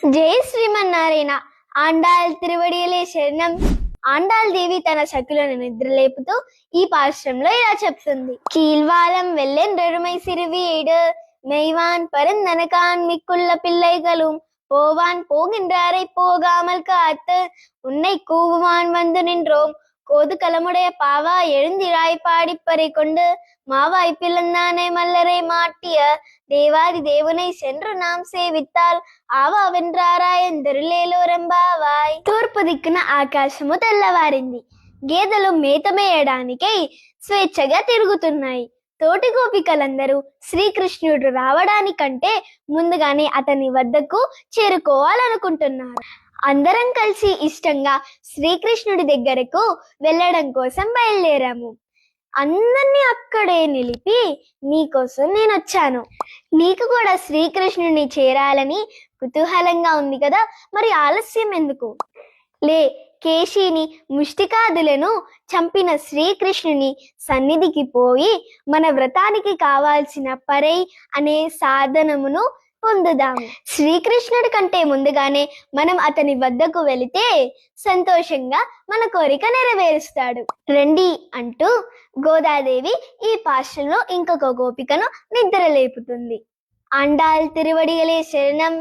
జై శ్రీమన్నారాయణ. ఆండాళ్ తిరువడియలే శరణం. ఆండాళ్ దేవి తన సఖులను నిద్రలేపుతూ ఈ పాశ్రంలో ఇలా చెప్తుంది. కీల్వాలం వెల్లెండ్రరుమై సిరివీడు மெய்வான் பரந்தனகான் மிக்குள்ள பிள்ளைகளும் போவான் போகின்றாரை போகாமல் காத்து உன்னை கூவுவான் வந்து நின்றோம் கோது கலமுடைய பாவா எழுந்திராய் பாடிப்பறை கொண்டு மாவாய் பிளந்தானை மல்லரை மாட்டிய தேவாதி தேவனை சென்று நாம் సేవిత్తాల్ ఆవా వెంట్రారాయందరులేలోరంబావాయ్. తూర్పు దిక్కున ఆకాశము తెల్లవారింది. గేదెలు మేతమేయడానికై స్వేచ్ఛగా తిరుగుతున్నాయి. తోటి గోపికలందరూ శ్రీకృష్ణుడు రావడానికంటే ముందుగానే అతని వద్దకు చేరుకోవాలనుకుంటున్నారు. అందరం కలిసి ఇష్టంగా శ్రీకృష్ణుడి దగ్గరకు వెళ్ళడం కోసం బయలుదేరాము. అందరినీ అక్కడే నిలిపి నీకోసం నేను వచ్చాను. నీకు కూడా శ్రీకృష్ణుడిని చేరాలని కుతూహలంగా ఉంది కదా, మరి ఆలస్యం ఎందుకు? లే, కేశిని ముష్టికాదులను చంపిన శ్రీకృష్ణుని సన్నిధికి పోయి మన వ్రతానికి కావాల్సిన పరై అనే సాధనమును పొందుదాము. శ్రీకృష్ణుడి కంటే ముందుగానే మనం అతని వద్దకు వెళితే సంతోషంగా మన కోరిక నెరవేరుస్తాడు. రండి అంటూ గోదాదేవి ఈ పాశ్రంలో ఇంకొక గోపికను నిద్రలేపుతుంది. ఆండాళ్ తిరువడియలే శరణం.